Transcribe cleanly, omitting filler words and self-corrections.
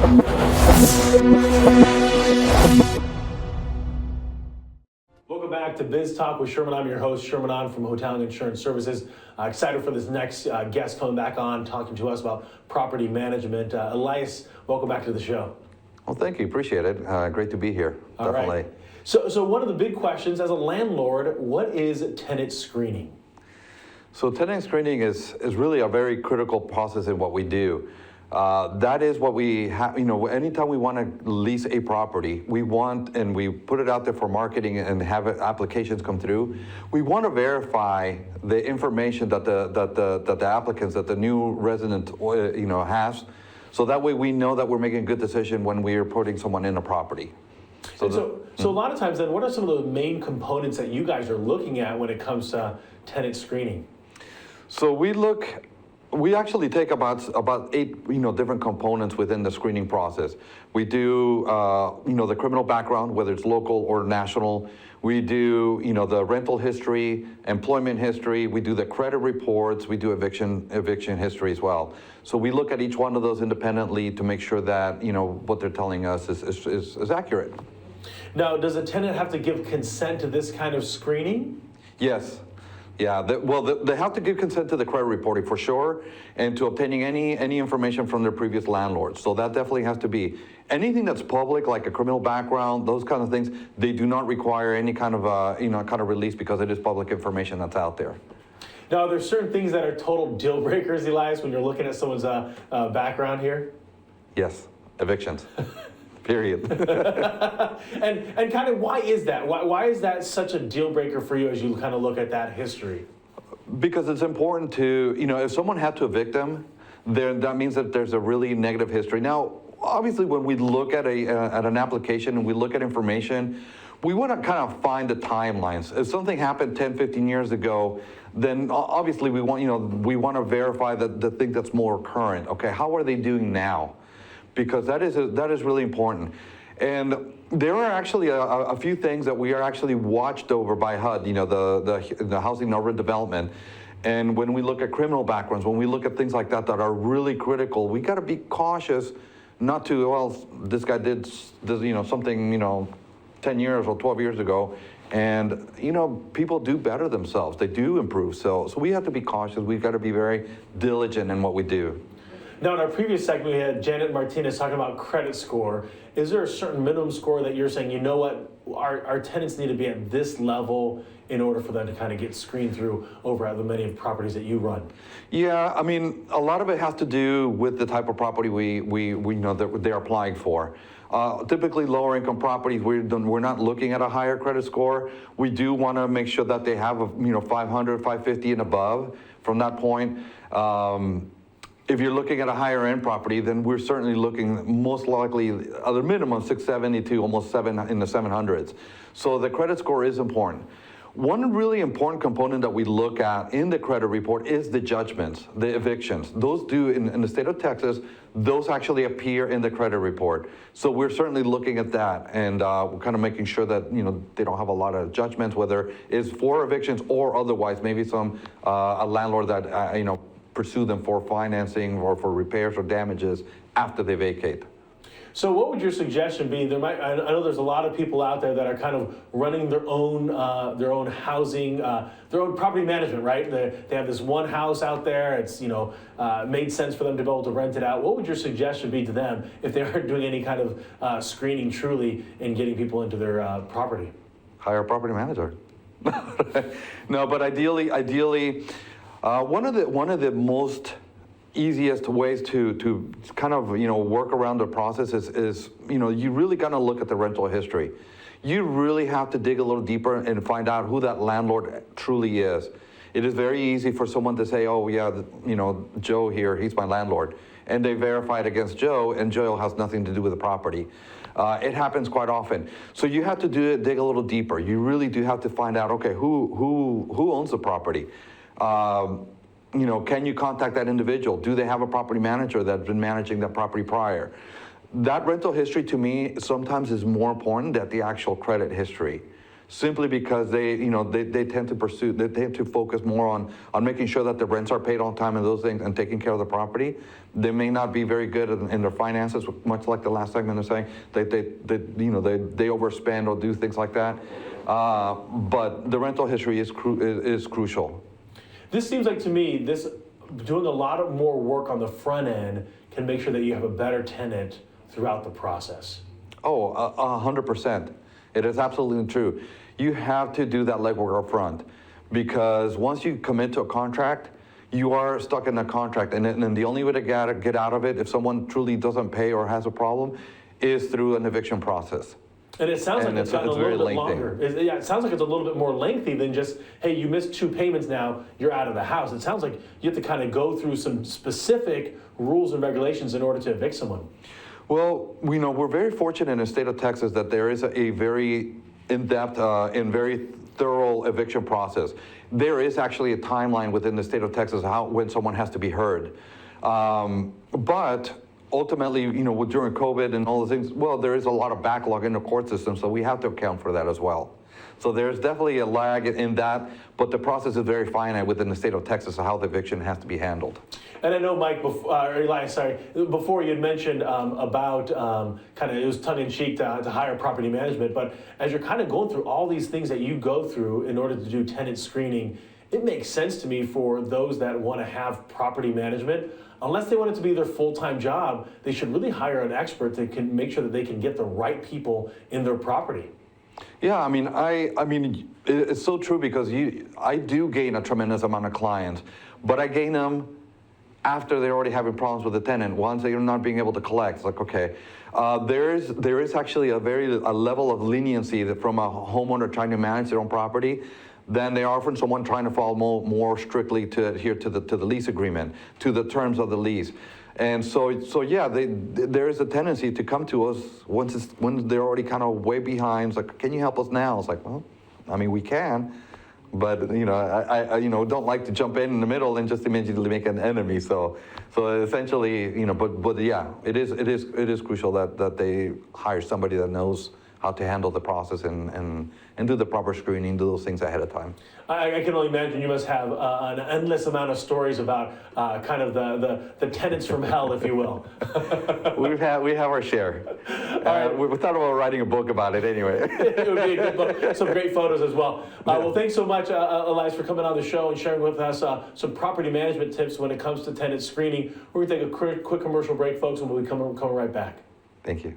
Welcome back to Biz Talk with Sherman. I'm your host, Sherman On from Hotel and Insurance Services. Excited for this next guest coming back on, talking to us about property management. Elias, welcome back to the show. Well, thank you. Appreciate it. Great to be here. All Definitely. Right. So one of the big questions as a landlord, what is tenant screening? So tenant screening is really a very critical process in what we do. That is what we have, anytime we want to lease a property, we want, and we put it out there for marketing and have applications come through, we want to verify the information that the applicants, that the new resident, has, so that way we know that we're making a good decision when we are putting someone in a property. So a lot of times then, what are some of the main components that you guys are looking at when it comes to tenant screening? So we actually take about 8 different components within the screening process. We do the criminal background, whether it's local or national. We do the rental history, employment history. We do the credit reports. We do eviction history as well. So we look at each one of those independently to make sure that what they're telling us is accurate. Now, does a tenant have to give consent to this kind of screening? Yes. Yeah, they have to give consent to the credit reporting for sure, and to obtaining any information from their previous landlords. So that definitely has to be. Anything that's public, like a criminal background, those kind of things, they do not require any kind of release, because it is public information that's out there. Now, are there certain things that are total deal breakers, Elias, when you're looking at someone's background here? Yes, evictions. Period. and kind of why is that? Why is that such a deal breaker for you as you kind of look at that history? Because it's important to, if someone had to evict them, that means that there's a really negative history. Now, obviously, when we look at an application and we look at information, we want to kind of find the timelines. If something happened 10, 15 years ago, then obviously we want to verify the thing that's more current. Okay, how are they doing now? Because that is really important. And there are actually a few things that we are actually watched over by HUD, the Housing and Urban Development. And when we look at criminal backgrounds, when we look at things like that are really critical, we got to be cautious not to, well, this guy did something 10 years or 12 years ago, and people do better themselves. They do improve. So we have to be cautious. We've got to be very diligent in what we do. Now, in our previous segment, we had Janet Martinez talking about credit score. Is there a certain minimum score that you're saying, you know what, our tenants need to be at this level in order for them to kind of get screened through over at the many of properties that you run? Yeah, I mean, a lot of it has to do with the type of property we know that they're applying for. Typically, lower income properties, we're not looking at a higher credit score. We do want to make sure that they have 500, 550 and above from that point. If you're looking at a higher end property, then we're certainly looking most likely at a minimum 670 to almost 7 in the 700s. So the credit score is important. One really important component that we look at in the credit report is the judgments, the evictions. Those do, in the state of Texas, those actually appear in the credit report. So we're certainly looking at that, and we're kind of making sure that they don't have a lot of judgments, whether it's for evictions or otherwise, maybe a landlord that pursue them for financing or for repairs or damages after they vacate. So what would your suggestion be? I know there's a lot of people out there that are kind of running their own housing, their own property management, right? They have this one house out there. It's made sense for them to be able to rent it out. What would your suggestion be to them if they aren't doing any kind of screening truly in getting people into their property? Hire a property manager. No, but ideally, one of the most easiest ways to kind of work around the process is you really got to look at the rental history. You really have to dig a little deeper and find out who that landlord truly is. It is very easy for someone to say, oh yeah, Joe here, he's my landlord, and they verify it against Joe, and Joe has nothing to do with the property. It happens quite often. So you have to dig a little deeper. You really do have to find out, okay, who owns the property? Can you contact that individual? Do they have a property manager that's been managing that property prior? That rental history, to me, sometimes is more important than the actual credit history. simply because they tend to focus more on making sure that the rents are paid on time and those things and taking care of the property. They may not be very good in their finances, much like the last segment is saying. They overspend or do things like that. But the rental history is crucial. This seems like to me, doing a lot of more work on the front end can make sure that you have a better tenant throughout the process. Oh, 100%. It is absolutely true. You have to do that legwork up front, because once you commit to a contract, you are stuck in a contract, and then the only way to get out of it, if someone truly doesn't pay or has a problem, is through an eviction process. And it sounds like it's gotten a little bit longer. Yeah, it sounds like it's a little bit more lengthy than just, hey, you missed 2 payments now, you're out of the house. It sounds like you have to kind of go through some specific rules and regulations in order to evict someone. Well, we're very fortunate in the state of Texas that there is a very in-depth and very thorough eviction process. There is actually a timeline within the state of Texas when someone has to be heard. But ultimately, during COVID and all those things, well, there is a lot of backlog in the court system, so we have to account for that as well. So there's definitely a lag in that, but the process is very finite within the state of Texas of how the eviction has to be handled. And I know, Mike, Elias, sorry, before you had mentioned about kind of, it was tongue-in-cheek to hire property management, but as you're kind of going through all these things that you go through in order to do tenant screening, it makes sense to me for those that want to have property management, unless they want it to be their full-time job, they should really hire an expert that can make sure that they can get the right people in their property. Yeah, I mean, it's so true, because I do gain a tremendous amount of clients, but I gain them after they're already having problems with the tenant. Once they're not being able to collect, it's like, okay, there is actually a level of leniency that from a homeowner trying to manage their own property than they are from someone trying to follow more strictly to adhere to the lease agreement, to the terms of the lease. And so yeah, there is a tendency to come to us when they're already kind of way behind. It's like, can you help us now? It's like, well, I mean, we can, but I don't like to jump in the middle and just immediately make an enemy. So essentially, but yeah, it is crucial that they hire somebody that knows how to handle the process and do the proper screening, do those things ahead of time. I can only imagine you must have an endless amount of stories about kind of the tenants from hell, if you will. we have our share. Right. We thought about writing a book about it anyway. It would be a good book. Some great photos as well. Well, thanks so much, Elias, for coming on the show and sharing with us some property management tips when it comes to tenant screening. We're going to take a quick commercial break, folks, and we'll be coming right back. Thank you.